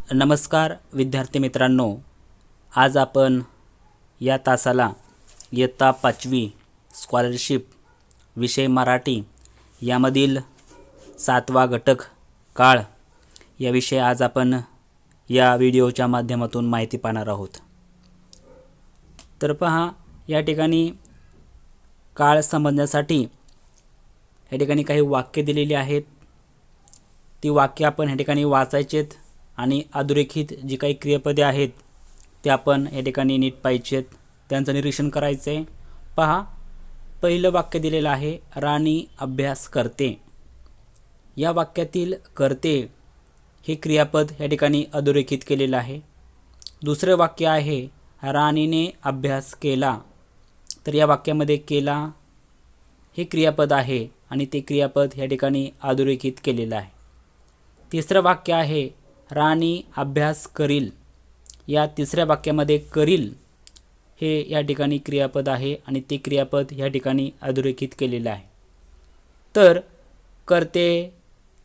नमस्कार विद्यार्थी मित्रांनो, आज आपण या तासाला इयत्ता 5वी स्कॉलरशिप विषय मराठी यामधील 7वा घटक काळ याविषयी आज आपण या व्हिडिओच्या माध्यमातून माहिती पाहणार आहोत। तर पहा, या ठिकाणी काळ समजण्यासाठी या ठिकाणी काही वाक्य दिलेली आहेत। ती वाक्य आपण या ठिकाणी वाचायचेत आणि अधोरेखित जी काही क्रियापदे आहेत ते आपण या ठिकाणी नीट पाहिजेत, त्यांचं निरीक्षण करायचं आहे। पहा, पहिलं वाक्य दिलेलं आहे, राणी अभ्यास करते। या वाक्यातील करते हे क्रियापद या ठिकाणी अधोरेखित केलेलं आहे। दुसरे वाक्य आहे, राणीने अभ्यास केला। तर या वाक्यामध्ये केला हे क्रियापद आहे आणि ते क्रियापद या ठिकाणी अधोरेखित केलेलं आहे। तिसरं वाक्य आहे, राणी अभ्यास करील। या तिसऱ्या वाक्यामध्ये करील हे या ठिकाणी क्रियापद आहे आणि ते क्रियापद या ठिकाणी अधोरेखित केलेलं आहे। तर करते,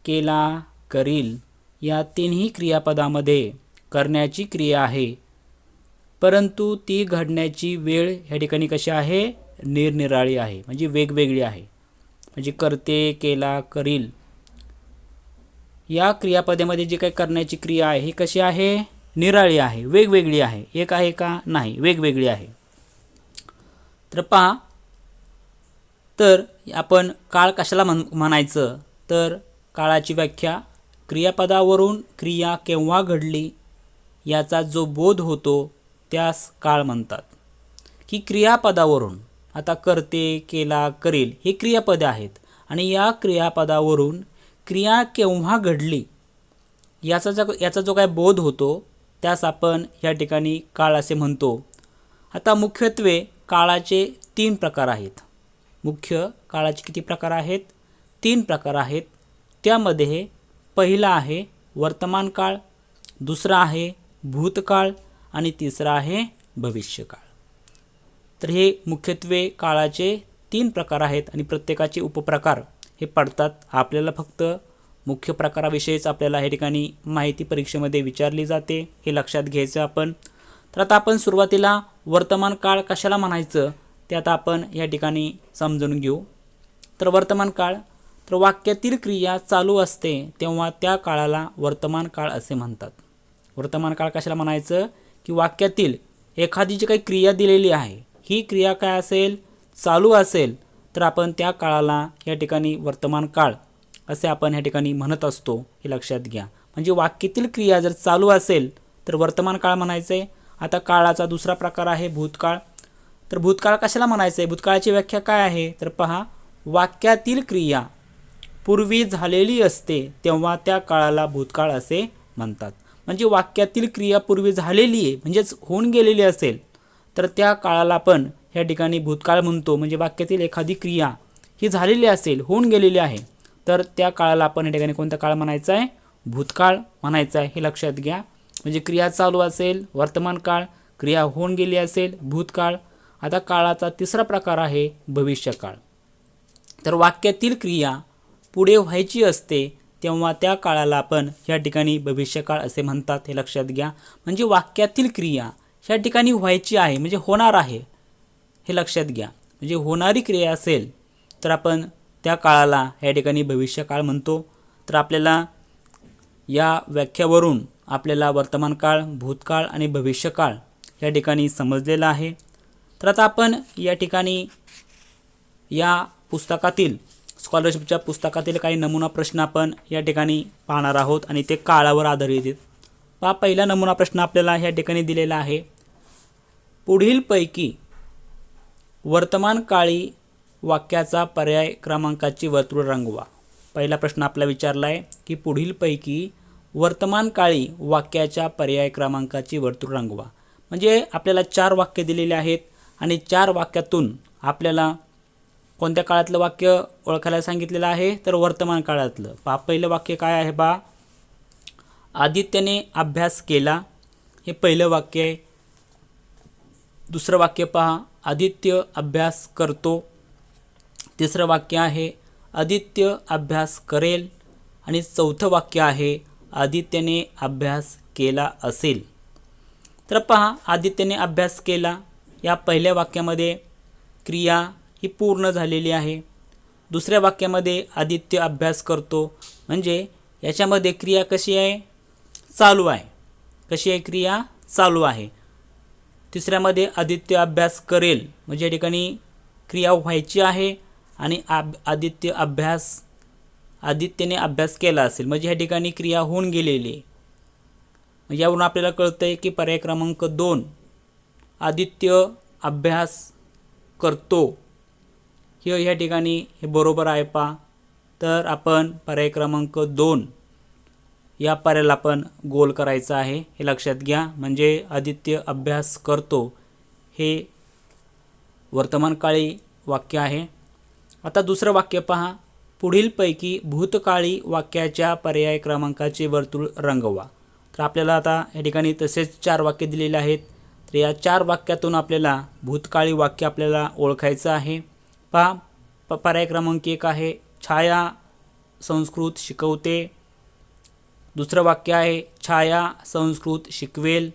केला, करील या तिन्ही क्रियापदामध्ये करण्याची क्रिया आहे, परंतु ती घडण्याची वेळ या ठिकाणी कशी आहे, निरनिराळी आहे, म्हणजे वेगवेगळी आहे। म्हणजे करते, केला, करील या क्रियापदामध्ये जी काही करण्याची क्रिया आहे ही कशी आहे, निराळी आहे, वेगवेगळी आहे। एक आहे का, नाही, वेगवेगळी आहे। तर पहा, तर आपण काळ कशाला म्हणायचं, तर काळाची व्याख्या क्रियापदावरून क्रिया केव्हा घडली याचा जो बोध होतो त्यास काळ म्हणतात। की क्रियापदावरून, आता करते, केला, करील हे क्रियापदे आहेत आणि या क्रियापदावरून क्रिया केव्हा घडली याचा जो काय बोध होतो त्यास आपण या ठिकाणी काळ असे म्हणतो। आता मुख्यत्वे काळाचे 3 प्रकार आहेत। मुख्य काळाचे किती प्रकार आहेत, 3 प्रकार आहेत। त्यामध्ये पहिला आहे वर्तमान काळ, दुसरा आहे भूतकाळ आणि तिसरा आहे भविष्यकाळ। तर हे मुख्यत्वे काळाचे 3 प्रकार आहेत आणि प्रत्येकाचे उपप्रकार हे पडतात। आपल्याला फक्त मुख्य प्रकाराविषयीच आपल्याला या ठिकाणी माहिती परीक्षेमध्ये विचारली जाते, हे लक्षात घ्यायचं आपण। तर आता आपण सुरुवातीला वर्तमान काळ कशाला म्हणायचं ते आता आपण या ठिकाणी समजून घेऊ। तर वर्तमान काळ, तर वाक्यातील क्रिया चालू असते तेव्हा त्या काळाला वर्तमान काळ असे म्हणतात। वर्तमान काळ कशाला म्हणायचं, की वाक्यातील एखादी जी काही क्रिया दिलेली आहे ही क्रिया काय असेल, चालू असेल तर आपण त्या काळाला या ठिकाणी वर्तमान काळ असे आपण या ठिकाणी म्हणत असतो, हे लक्षात घ्या। म्हणजे वाक्यातील क्रिया जर चालू असेल तर वर्तमान काळ म्हणायचं आहे। आता काळाचा दुसरा प्रकार आहे भूतकाळ। तर भूतकाळ कशाला म्हणायचं आहे, भूतकाळाची व्याख्या काय आहे, तर पहा, वाक्यातील क्रिया पूर्वी झालेली असते तेव्हा त्या काळाला भूतकाळ असे म्हणतात। म्हणजे वाक्यातील क्रिया पूर्वी झालेली आहे, म्हणजेच होऊन गेलेली असेल तर त्या काळाला आपण या ठिकाणी भूतकाळ म्हणतो। म्हणजे वाक्यातील एखादी क्रिया ही झालेली असेल, होऊन गेलेली आहे, तर त्या काळाला आपण या ठिकाणी कोणता काळ म्हणायचा आहे, भूतकाळ म्हणायचा आहे, हे लक्षात घ्या। म्हणजे क्रिया चालू असेल वर्तमान काळ, क्रिया होऊन गेली असेल भूतकाळ। आता काळाचा तिसरा प्रकार आहे भविष्यकाळ। तर वाक्यातील क्रिया पुढे व्हायची असते तेव्हा त्या काळाला आपण या ठिकाणी भविष्यकाळ असे म्हणतात, हे लक्षात घ्या। म्हणजे वाक्यातील क्रिया या ठिकाणी व्हायची आहे, म्हणजे होणार आहे, हे लक्षात घ्या। म्हणजे होणारी क्रिया असेल तर आपण त्या काळाला या ठिकाणी भविष्यकाळ म्हणतो। तर आपल्याला या व्याख्यावरून आपल्याला वर्तमान काळ, भूतकाळ आणि भविष्यकाळ या ठिकाणी समजलेलं आहे। तर आता आपण या ठिकाणी या पुस्तकातील स्कॉलरशिपच्या पुस्तकातील काही नमुना प्रश्न आपण या ठिकाणी पाहणार आहोत आणि ते काळावर आधारित आहेत। पहा, पहिला नमुना प्रश्न आपल्याला या ठिकाणी दिलेला आहे, पुढीलपैकी वर्तमान काळी वाक्याचा पर्याय क्रमांकाची वर्तुळ रंगवा। पहिला प्रश्न आपला विचारला आहे की पुढीलपैकी वर्तमान काळी वाक्याच्या पर्याय क्रमांकाची वर्तुळ रंगवा। म्हणजे आपल्याला 4 वाक्य दिलेले आहेत आणि 4 वाक्यातून आपल्याला कोणत्या काळातलं वाक्य ओळखायला सांगितलेलं आहे, तर वर्तमान काळातलं। पहा, पहिलं वाक्य काय आहे, पहा, आदित्यने अभ्यास केला, हे पहिलं वाक्य आहे। दुसरं वाक्य पहा, आदित्य अभ्यास करतो। तिसरं वाक्य आहे, आदित्य अभ्यास करेल आणि चौथं वाक्य आहे, आदित्यने अभ्यास केला असेल. तर पहा, आदित्यने अभ्यास केला या पहिल्या वाक्यामध्ये क्रिया ही पूर्ण झालेली आहे. दुसऱ्या वाक्यामध्ये आदित्य अभ्यास करतो, म्हणजे याच्यामध्ये क्रिया कशी आहे? चालू आहे. कशी आहे क्रिया? चालू आहे. तिसऱ्यामध्ये आदित्य अभ्यास करेल, म्हणजे या ठिकाणी क्रिया व्हायची आहे आणि आदित्यने अभ्यास केला असेल, म्हणजे ह्या ठिकाणी क्रिया होऊन गेलेली आहे. म्हणजे यावरून आपल्याला कळतं आहे की पर्याय क्रमांक 2 आदित्य अभ्यास करतो हे या ठिकाणी हे बरोबर आहे. पहा, तर आपण पर्याय क्रमांक 2 या पर्यायाला आपण गोल करायचं आहे, हे लक्षात घ्या. म्हणजे आदित्य अभ्यास करतो हे वर्तमानकाळी वाक्य आहे. आता दुसरं वाक्य पहा, पुढीलपैकी भूतकाळी वाक्याच्या पर्याय क्रमांकाचे वर्तुळ रंगवा. तर आपल्याला आता या ठिकाणी तसेच 4 वाक्य दिलेले आहेत. तर या 4 वाक्यातून आपल्याला भूतकाळी वाक्य आपल्याला ओळखायचं आहे. पहा, पर्याय क्रमांक 1 आहे छाया संस्कृत शिकवते. दुसरं वाक्य आहे छाया संस्कृत शिकवेल.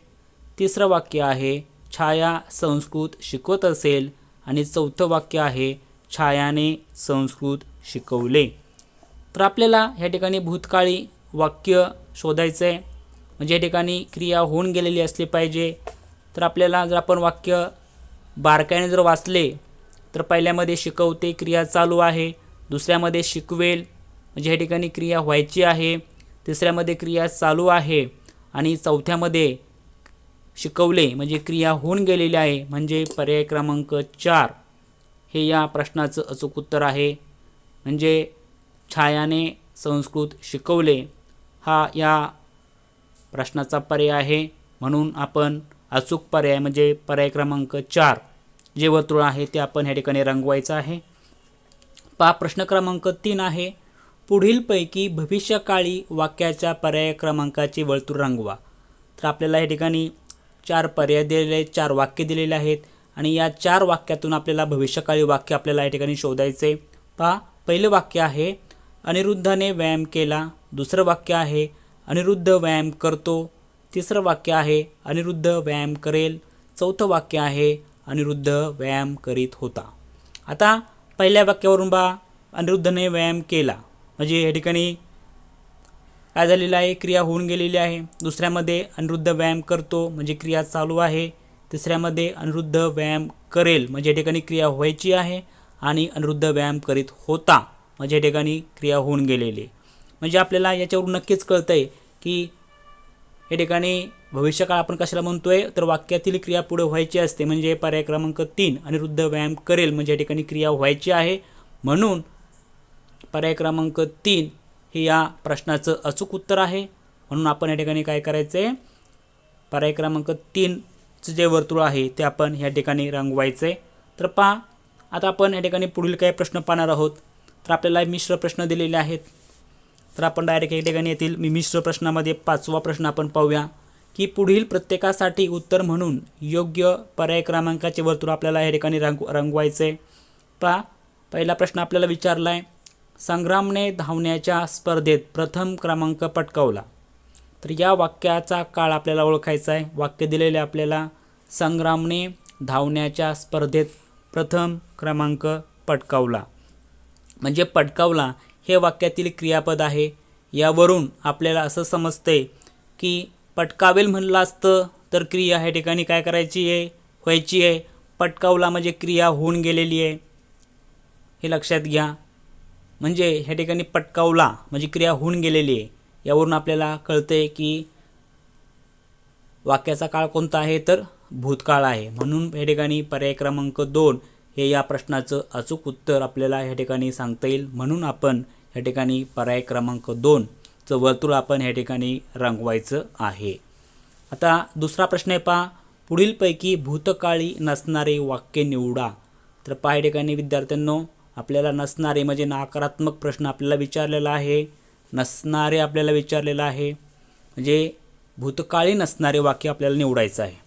तिसरं वाक्य आहे छाया संस्कृत शिकवत असेल. आणि चौथं वाक्य आहे छायाने संस्कृत शिकवले. तर आपल्याला ह्या ठिकाणी भूतकाळी वाक्य शोधायचं आहे, म्हणजे या ठिकाणी क्रिया होऊन गेलेली असली पाहिजे. तर आपल्याला जर आपण वाक्य बारकाईने जर वाचले तर पहिल्यामध्ये शिकवते क्रिया चालू आहे, दुसऱ्यामध्ये शिकवेल म्हणजे ह्या ठिकाणी क्रिया व्हायची आहे, तिसऱ्यामध्ये क्रिया चालू आहे आणि चौथ्यामध्ये शिकवले म्हणजे क्रिया होऊन गेलेली आहे. म्हणजे पर्याय क्रमांक 4 हे या प्रश्नाचं अचूक उत्तर आहे. म्हणजे छायाने संस्कृत शिकवले हा या प्रश्नाचा पर्याय आहे. म्हणून आपण अचूक पर्याय म्हणजे पर्याय क्रमांक 4 जे वर्तुळ आहे ते आपण ह्या ठिकाणी रंगवायचं आहे. पहा, प्रश्न क्रमांक 3 आहे पुढीलपैकी भविष्यकाळी वाक्याच्या पर्याय क्रमांकाचे वर्तुळ रंगवा. तर आपल्याला या ठिकाणी 4 पर्याय दिलेले आहेत, 4 वाक्य दिलेले आहेत आणि या 4 वाक्यातून आपल्याला भविष्यकाळी वाक्य आपल्याला या ठिकाणी शोधायचे. पहा, पहिलं वाक्य आहे अनिरुद्धाने व्यायाम केला. दुसरं वाक्य आहे अनिरुद्ध व्यायाम करतो. तिसरं वाक्य आहे अनिरुद्ध व्यायाम करेल. चौथं वाक्य आहे अनिरुद्ध व्यायाम करीत होता. आता पहिल्या वाक्यावरून अनिरुद्धने व्यायाम केला म्हणजे या ठिकाणी काय झालेलं आहे? क्रिया होऊन गेलेली आहे. दुसऱ्यामध्ये अनिरुद्ध व्यायाम करतो म्हणजे क्रिया चालू आहे. तिसऱ्यामध्ये अनिरुद्ध व्यायाम करेल म्हणजे या ठिकाणी क्रिया व्हायची आहे आणि अनिरुद्ध व्यायाम करीत होता म्हणजे या ठिकाणी क्रिया होऊन गेलेली. म्हणजे आपल्याला याच्यावरून नक्कीच कळतं आहे की या ठिकाणी भविष्यकाळ आपण कशाला म्हणतोय तर वाक्यातील क्रिया पुढे व्हायची असते. म्हणजे पर्याय क्रमांक 3 अनिरुद्ध व्यायाम करेल म्हणजे या ठिकाणी क्रिया व्हायची आहे. म्हणून पर्याय क्रमांक 3 हे या प्रश्नाचं अचूक उत्तर आहे. म्हणून आपण या ठिकाणी काय करायचं आहे? पर्याय क्रमांक 3चं जे वर्तुळ आहे ते आपण या ठिकाणी रंगवायचं आहे. तर पहा, आता आपण या ठिकाणी पुढील काही प्रश्न पाहणार आहोत. तर आपल्याला मिश्र प्रश्न दिलेले आहेत. तर आपण डायरेक्ट या ठिकाणी येथील मिश्र प्रश्नामध्ये 5वा प्रश्न आपण पाहूया की पुढील प्रत्येकासाठी उत्तर म्हणून योग्य पर्याय क्रमांकाचे वर्तुळ आपल्याला या ठिकाणी रंगवायचं आहे. पहा, पहिला प्रश्न आपल्याला विचारला आहे संग्रामने धावण्याच्या स्पर्धेत प्रथम क्रमांक पटकावला. तर या वाक्याचा काळ आपल्याला ओळखायचा आहे. वाक्य दिलेले आपल्याला संग्रामने धावण्याच्या स्पर्धेत प्रथम क्रमांक पटकावला. म्हणजे पटकावला हे वाक्यातील क्रियापद आहे. यावरून आपल्याला असं समजतंय की पटकावेल म्हणलं असतं तर क्रिया ह्या ठिकाणी काय करायची आहे? व्हायची आहे. पटकावला म्हणजे क्रिया होऊन गेलेली आहे, हे लक्षात घ्या. म्हणजे ह्या ठिकाणी पटकावला म्हणजे क्रिया होऊन गेलेली आहे. यावरून आपल्याला कळतंय की वाक्याचा काळ कोणता आहे तर भूतकाळ आहे. म्हणून या ठिकाणी पर्याय क्रमांक 2 हे या प्रश्नाचं अचूक उत्तर आपल्याला या ठिकाणी सांगता येईल. म्हणून आपण या ठिकाणी पर्याय क्रमांक 2चं वर्तुळ आपण या ठिकाणी रंगवायचं आहे. आता दुसरा प्रश्न आहे पहा पुढीलपैकी भूतकाळी नसणारे वाक्य निवडा. तर पहा या ठिकाणी विद्यार्थ्यांनो आपल्याला नसणारे म्हणजे नकारात्मक प्रश्न आपल्याला विचारलेला आहे. नसणारे आपल्याला विचारलेलं आहे म्हणजे भूतकाळी नसणारे वाक्य आपल्याला निवडायचं आहे.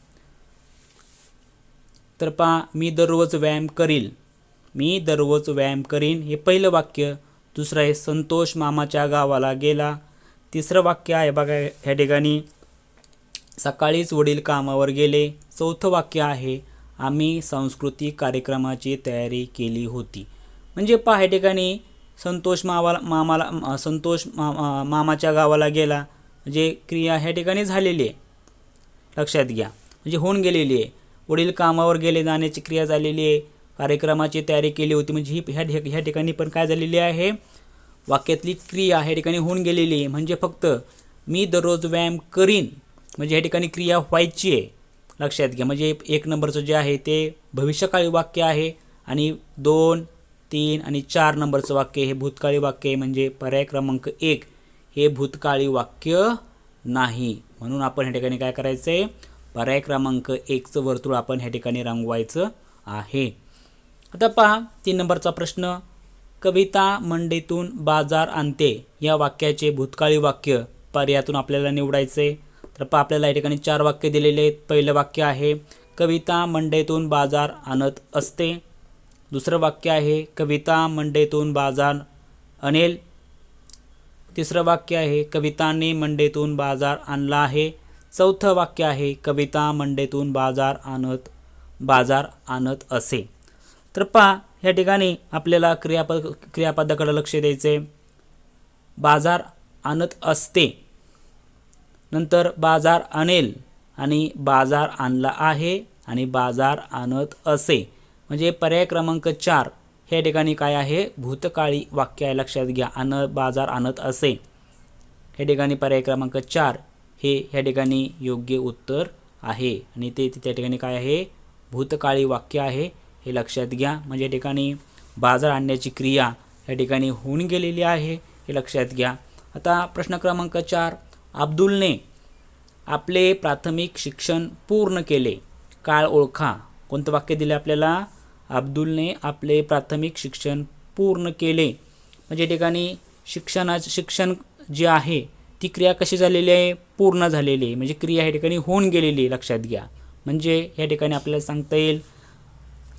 तर पहा मी दररोज व्यायाम करील. मी दररोज व्यायाम करीन हे पहिलं वाक्य. दुसरं आहे संतोष मामाच्या गावाला गेला. तिसरं वाक्य आहे बघा ह्या ठिकाणी, सकाळीच वडील कामावर गेले. चौथं वाक्य आहे, आम्ही सांस्कृतिक कार्यक्रमाची तयारी केली होती. म्हणजे पहा ह्या ठिकाणी संतोष मामाच्या गावाला गेला, म्हणजे क्रिया ह्या ठिकाणी झालेली आहे, लक्षात घ्या, म्हणजे होऊन गेलेली आहे. वडील कामावर गेले जाण्याची क्रिया झालेली आहे. कार्यक्रमाची तयारी केली होती म्हणजे ही ह्या ठिकाणी पण काय झालेली आहे, वाक्यातली क्रिया ह्या ठिकाणी होऊन गेलेली आहे. म्हणजे फक्त मी दररोज व्यायाम करीन म्हणजे ह्या ठिकाणी क्रिया व्हायची आहे, लक्षात घ्या. म्हणजे 1 नंबरचं जे आहे ते भविष्यकाळी वाक्य आहे आणि 2, 3 आणि 4 नंबरचं वाक्य हे भूतकाळी वाक्य आहे. म्हणजे पर्याय क्रमांक 1 हे भूतकाळी वाक्य नाही. म्हणून आपण ह्या ठिकाणी काय करायचं आहे, पर्याय क्रमांक 1चं वर्तुळ आपण ह्या ठिकाणी रंगवायचं आहे. आता पहा 3 नंबरचा प्रश्न, कविता मंडईतून बाजार आणते या वाक्याचे भूतकाळी वाक्य पर्यायातून आपल्याला निवडायचे. तर पहा आपल्याला या ठिकाणी 4 वाक्य दिलेले आहेत. पहिलं वाक्य आहे, कविता मंडईतून बाजार आणत असते. दुसरं वाक्य आहे, कविता मंडईतून बाजार आणेल. तिसरं वाक्य आहे, कविताने मंडईतून बाजार आणला आहे. चौथं वाक्य आहे, कविता मंडईतून बाजार आणत असे. तर पहा ह्या ठिकाणी आपल्याला क्रियापदाकडे लक्ष द्यायचे. बाजार आणत असते, नंतर बाजार आणेल आणि बाजार आणला आहे आणि बाजार आणत असे. म्हणजे पर्याय क्रमांक 4 ह्या ठिकाणी काय आहे, भूतकाळी वाक्य आहे, लक्षात घ्या. बाजार आणत असे ह्या ठिकाणी पर्याय क्रमांक 4 हे ह्या ठिकाणी योग्य उत्तर आहे आणि ते त्या ठिकाणी काय आहे, भूतकाळी वाक्य आहे, हे लक्षात घ्या. म्हणजे या ठिकाणी बाजार आणण्याची क्रिया या ठिकाणी होऊन गेलेली आहे, हे लक्षात घ्या. आता प्रश्न क्रमांक 4, अब्दुलने आपले प्राथमिक शिक्षण पूर्ण केले. काळ ओळखा. कोणतं वाक्य दिले आपल्याला, अब्दुलने आपले प्राथमिक शिक्षण पूर्ण केले. म्हणजे या ठिकाणी शिक्षण जे आहे ती क्रिया कशी झालेली आहे, पूर्ण झालेली आहे. म्हणजे क्रिया या ठिकाणी होऊन गेलेली आहे, लक्षात घ्या. म्हणजे या ठिकाणी आपल्याला सांगता येईल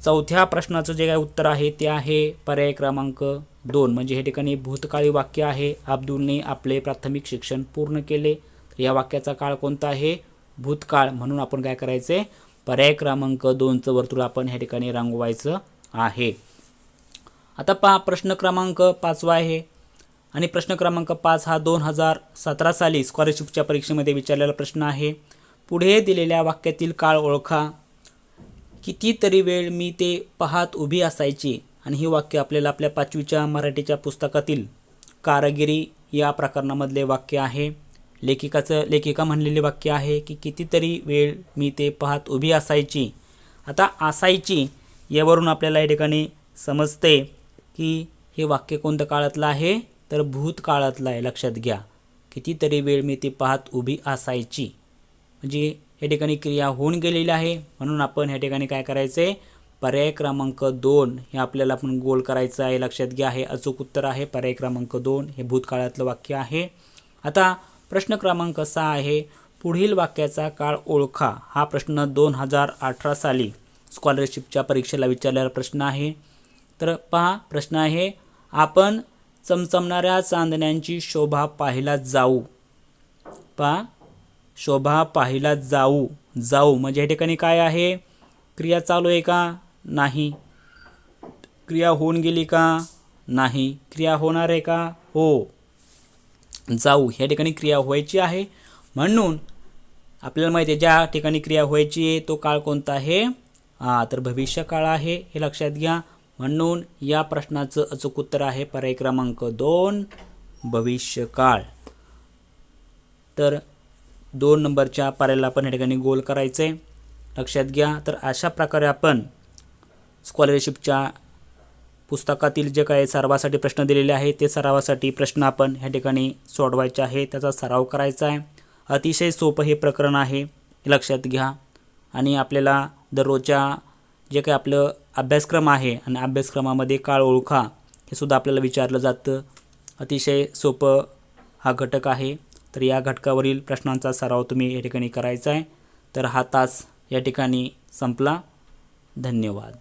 चौथ्या प्रश्नाचं जे काय उत्तर आहे ते आहे पर्याय क्रमांक 2. म्हणजे हे ठिकाणी भूतकाळी वाक्य आहे, अब्दुलने आपले प्राथमिक शिक्षण पूर्ण केले. तर या वाक्याचा काळ कोणता आहे, भूतकाळ. म्हणून आपण काय करायचे, पर्याय क्रमांक 2चं वर्तुळ आपण ह्या ठिकाणी रंगवायचं आहे. आता पहा प्रश्न क्रमांक 5 आहे आणि प्रश्न क्रमांक 5 हा 2017 साली स्कॉलरशिपच्या परीक्षेमध्ये विचारलेला प्रश्न आहे. पुढे दिलेल्या वाक्यातील काळ ओळखा. कितीतरी वेळ मी ते पाहत उभी असायची. आणि ही वाक्य आपल्याला आपल्या 5वीच्या मराठीच्या पुस्तकातील कारागिरी या प्रकरणामधले वाक्य आहे. लेखिका म्हणलेले वाक्य आहे की कितीतरी वेळ मी ते पाहत उभी असायची. आता असायची यावरून आपल्याला या ठिकाणी समजते की हे वाक्य कोणत्या काळातलं आहे, तर भूतकाळातलं आहे, लक्षात घ्या. कितीतरी वेळ मी ते पाहत उभी असायची म्हणजे या ठिकाणी क्रिया होऊन गेलेली आहे. म्हणून आपण ह्या ठिकाणी काय करायचे, पर्याय क्रमांक 2 हे आपल्याला आपण गोल करायचं आहे, लक्षात घ्या. हे अचूक उत्तर आहे. पर्याय क्रमांक 2 हे भूतकाळातलं वाक्य आहे. आता प्रश्न क्रमांक 6 आहे, पुढील वाक्याचा काळ ओळखा. हा प्रश्न 2018 साली स्कॉलरशिपच्या परीक्षेला विचारलेला प्रश्न आहे. तर पहा प्रश्न आहे, आपण चमचमणाऱ्या चांदण्यांची शोभा पाहायला जाऊ. पहा शोभा पाहायला जाऊ म्हणजे या ठिकाणी काय आहे, क्रिया चालू आहे का, नाही. क्रिया होऊन गेली का, नाही. क्रिया होणार आहे का, हो. जाऊ ह्या ठिकाणी क्रिया व्हायची आहे. म्हणून आपल्याला माहिती आहे ज्या ठिकाणी क्रिया व्हायची आहे तो काळ कोणता आहे, तर भविष्यकाळ आहे, हे लक्षात घ्या. म्हणून या प्रश्नाचं अचूक उत्तर आहे पर्याय क्रमांक 2 भविष्यकाळ. तर 2 नंबरच्या पर्यायाला आपण या ठिकाणी गोल करायचे, लक्षात घ्या. तर अशा प्रकारे आपण स्कॉलरशिपच्या पुस्तकातील जे काही सरावासाठी प्रश्न दिलेले आहेत ते सरावासाठी प्रश्न आपण ह्या ठिकाणी सोडवायचे आहे, त्याचा सराव करायचा आहे. अतिशय सोपं हे प्रकरण आहे, लक्षात घ्या. आणि आपल्याला दररोजच्या जे काही आपलं अभ्यासक्रम आहे आणि अभ्यासक्रमामध्ये काळ ओळखा हे सुद्धा आपल्याला विचारलं जातं. अतिशय सोपं हा घटक आहे. तर या घटकावरील प्रश्नांचा सराव तुम्ही या ठिकाणी करायचा आहे. तर हा तास या ठिकाणी संपला. धन्यवाद.